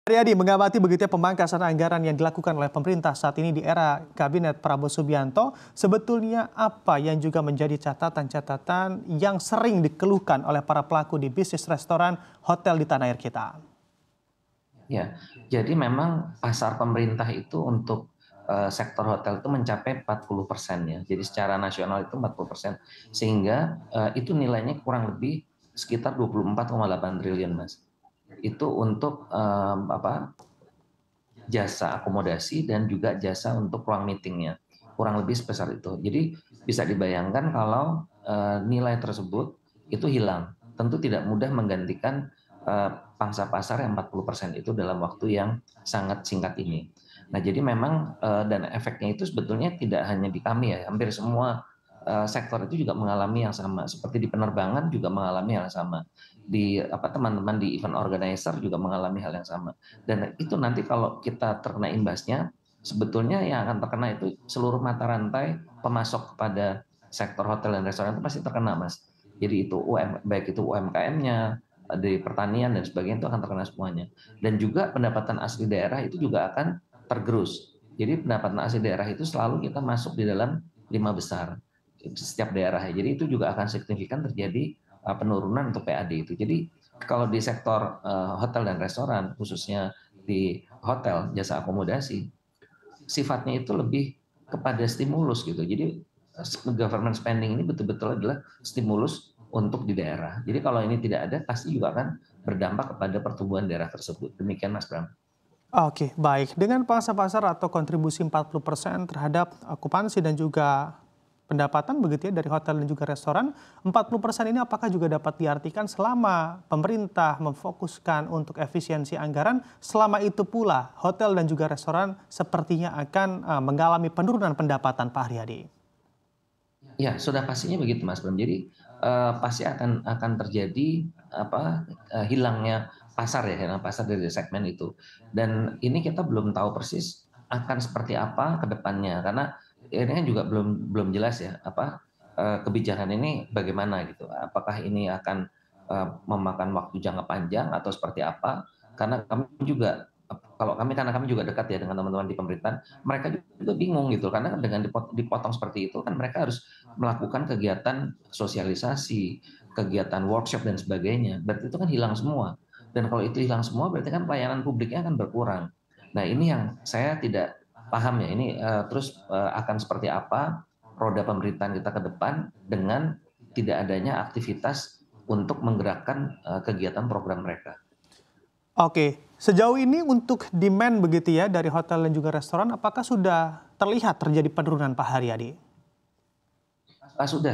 Haryadi mengamati begitu ya pemangkasan anggaran yang dilakukan oleh pemerintah saat ini di era Kabinet Prabowo Subianto. Sebetulnya apa yang juga menjadi catatan-catatan yang sering dikeluhkan oleh para pelaku di bisnis restoran hotel di tanah air kita? Ya, jadi memang pasar pemerintah itu untuk sektor hotel itu mencapai 40% ya. Jadi secara nasional itu 40%, sehingga itu nilainya kurang lebih sekitar 24,8 triliun, Mas. Itu untuk jasa akomodasi dan juga jasa untuk ruang meetingnya, kurang lebih sebesar itu. Jadi bisa dibayangkan kalau nilai tersebut itu hilang, tentu tidak mudah menggantikan pangsa pasar yang 40% itu dalam waktu yang sangat singkat ini. Nah, jadi memang dan efeknya itu sebetulnya tidak hanya di kami ya, hampir semua sektor itu juga mengalami yang sama. Seperti di penerbangan juga mengalami hal yang sama. Di teman-teman di event organizer juga mengalami hal yang sama. Dan itu nanti kalau kita terkena imbasnya, sebetulnya yang akan terkena itu seluruh mata rantai pemasok kepada sektor hotel dan restoran itu pasti terkena, Mas. Jadi itu baik itu UMKM-nya, di pertanian dan sebagainya itu akan terkena semuanya. Dan juga pendapatan asli daerah itu juga akan tergerus. Jadi pendapatan asli daerah itu selalu kita masuk di dalam 5 besar setiap daerah. Jadi itu juga akan signifikan terjadi penurunan untuk PAD itu. Jadi kalau di sektor hotel dan restoran, khususnya di hotel jasa akomodasi, sifatnya itu lebih kepada stimulus gitu. Jadi government spending ini betul-betul adalah stimulus untuk di daerah. Jadi kalau ini tidak ada, pasti juga akan berdampak kepada pertumbuhan daerah tersebut. Demikian, Mas Bram. Oke, baik. Dengan pangsa pasar atau kontribusi 40% terhadap okupansi dan juga pendapatan begitu ya dari hotel dan juga restoran, 40% ini apakah juga dapat diartikan selama pemerintah memfokuskan untuk efisiensi anggaran, selama itu pula hotel dan juga restoran sepertinya akan mengalami penurunan pendapatan, Pak Haryadi? Ya, sudah pastinya begitu, Mas Bram. Jadi pasti akan terjadi hilangnya pasar ya, hilang pasar dari segmen itu. Dan ini kita belum tahu persis akan seperti apa ke depannya karena ini kan juga belum belum jelas ya kebijakan ini bagaimana gitu. Apakah ini akan memakan waktu jangka panjang atau seperti apa? Karena kami juga karena kami juga dekat ya dengan teman-teman di pemerintahan, mereka juga bingung gitu karena dengan dipotong seperti itu kan mereka harus melakukan kegiatan sosialisasi, kegiatan workshop dan sebagainya. Berarti itu kan hilang semua. Dan kalau itu hilang semua berarti kan pelayanan publiknya akan berkurang. Nah, ini yang saya tidak paham ya. Ini akan seperti apa roda pemerintahan kita ke depan dengan tidak adanya aktivitas untuk menggerakkan kegiatan program mereka. Oke, sejauh ini untuk demand begitu ya dari hotel dan juga restoran, apakah sudah terlihat terjadi penurunan, Pak Haryadi?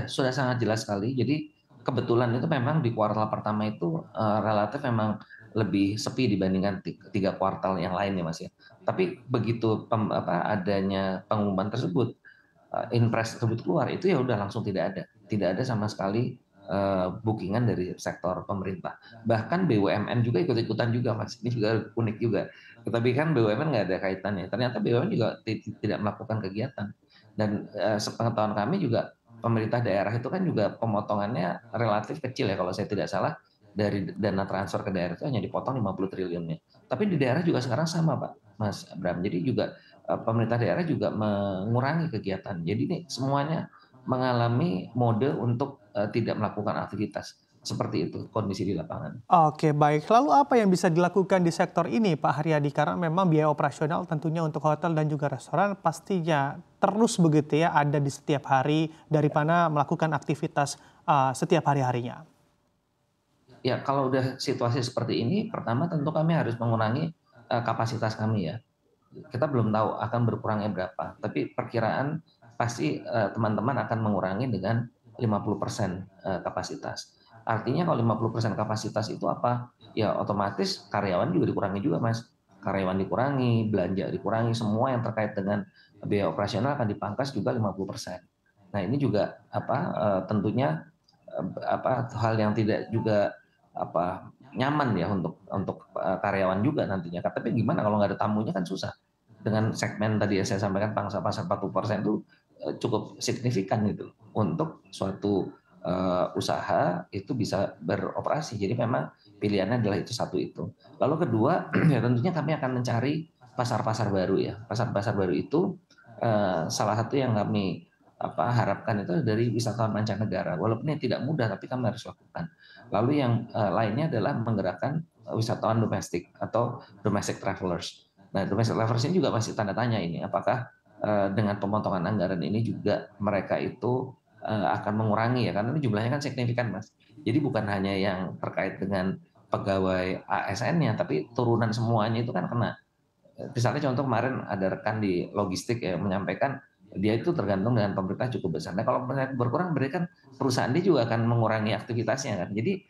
Sudah sangat jelas sekali. Jadi kebetulan itu memang di kuartal pertama itu relatif memang lebih sepi dibandingkan tiga kuartal yang lain ya, Mas, ya. Tapi begitu adanya pengumuman tersebut, impres tersebut keluar, itu ya udah langsung tidak ada sama sekali booking dari sektor pemerintah. Bahkan BUMN juga ikut-ikutan juga, Mas. Ini juga unik juga. Tapi kan BUMN nggak ada kaitannya. Ternyata BUMN juga tidak melakukan kegiatan. Dan sepengetahuan kami juga pemerintah daerah itu kan juga pemotongannya relatif kecil ya kalau saya tidak salah, dari dana transfer ke daerah itu hanya dipotong 50 triliunnya. Tapi di daerah juga sekarang sama, Pak, Mas Bram. Jadi juga pemerintah daerah juga mengurangi kegiatan. Jadi nih semuanya mengalami mode untuk tidak melakukan aktivitas. Seperti itu kondisi di lapangan. Oke, baik. Lalu apa yang bisa dilakukan di sektor ini, Pak Haryadi? Karena memang biaya operasional tentunya untuk hotel dan juga restoran pastinya terus begitu ya ada di setiap hari dari mana melakukan aktivitas setiap hari-harinya. Ya, kalau udah situasi seperti ini, pertama tentu kami harus mengurangi kapasitas kami ya. Kita belum tahu akan berkurangnya berapa, tapi perkiraan pasti teman-teman akan mengurangi dengan 50% kapasitas. Artinya kalau 50% kapasitas itu apa? Ya otomatis karyawan juga dikurangi juga, Mas. Karyawan dikurangi, belanja dikurangi, semua yang terkait dengan biaya operasional akan dipangkas juga 50%. Nah, ini juga tentunya hal yang tidak juga nyaman ya untuk karyawan juga nantinya. Tapi gimana kalau nggak ada tamunya kan susah. Dengan segmen tadi yang saya sampaikan pangsa pasar 40% itu cukup signifikan gitu untuk suatu usaha itu bisa beroperasi. Jadi memang pilihannya adalah itu satu itu. Lalu kedua, ya tentunya kami akan mencari pasar-pasar baru ya. Pasar-pasar baru itu salah satu yang kami harapkan itu dari wisatawan mancanegara. Walaupun ini tidak mudah, tapi kami harus lakukan. Lalu yang lainnya adalah menggerakkan wisatawan domestik atau domestic travelers. Nah, domestic travelers ini juga masih tanda tanya ini, apakah dengan pemotongan anggaran ini juga mereka itu akan mengurangi ya, karena ini jumlahnya kan signifikan, Mas. Jadi bukan hanya yang terkait dengan pegawai ASN-nya, tapi turunan semuanya itu kan kena. Misalnya contoh kemarin ada rekan di logistik ya menyampaikan dia itu tergantung dengan pemerintah cukup besar. Nah kalau mereka berkurang berarti kan perusahaan dia juga akan mengurangi aktivitasnya kan. Jadi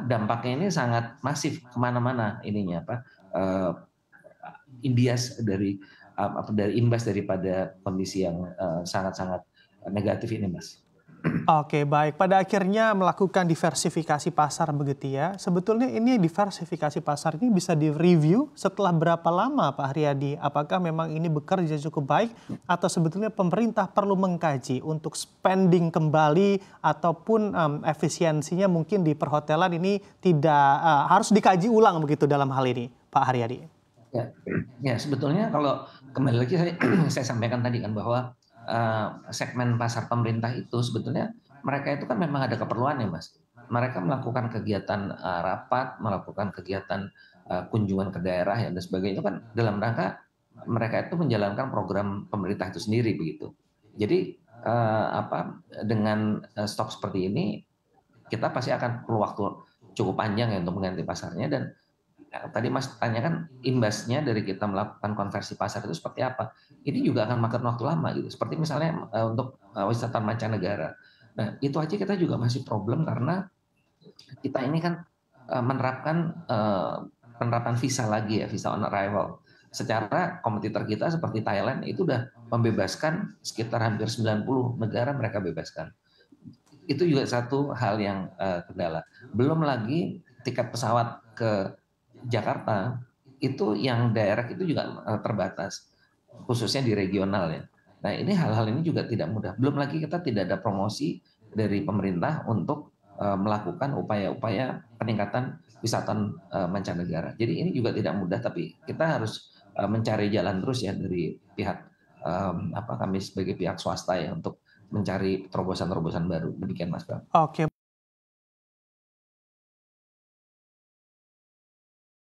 dampaknya ini sangat masif kemana-mana ininya imbias dari imbas daripada kondisi yang sangat-sangat negatif ini, Mas. Oke, baik. Pada akhirnya melakukan diversifikasi pasar begitu ya. Sebetulnya ini diversifikasi pasar ini bisa di-review setelah berapa lama Pak Haryadi? Apakah memang ini bekerja cukup baik atau sebetulnya pemerintah perlu mengkaji untuk spending kembali ataupun efisiensinya mungkin di perhotelan ini tidak harus dikaji ulang begitu dalam hal ini, Pak Haryadi? Ya, sebetulnya kalau kembali lagi saya sampaikan tadi kan bahwa segmen pasar pemerintah itu sebetulnya mereka itu kan memang ada keperluan ya Mas. Mereka melakukan kegiatan rapat, melakukan kegiatan kunjungan ke daerah ya dan sebagainya itu kan dalam rangka mereka itu menjalankan program pemerintah itu sendiri begitu. Jadi dengan stok seperti ini kita pasti akan perlu waktu cukup panjang ya untuk mengganti pasarnya dan tadi Mas tanyakan imbasnya dari kita melakukan konversi pasar itu seperti apa. Ini juga akan makan waktu lama gitu. Seperti misalnya untuk wisatawan mancanegara. Nah, itu aja kita juga masih problem karena kita ini kan menerapkan penerapan visa lagi ya, visa on arrival. Secara kompetitor kita seperti Thailand itu udah membebaskan sekitar hampir 90 negara mereka bebaskan. Itu juga satu hal yang kendala. Belum lagi tiket pesawat ke Jakarta itu yang direct itu juga terbatas, khususnya di regional ya. Nah ini hal-hal ini juga tidak mudah. Belum lagi kita tidak ada promosi dari pemerintah untuk melakukan upaya-upaya peningkatan wisatawan mancanegara. Jadi ini juga tidak mudah, tapi kita harus mencari jalan terus ya dari pihak kami sebagai pihak swasta ya untuk mencari terobosan-terobosan baru. Demikian Mas Bram. Oke.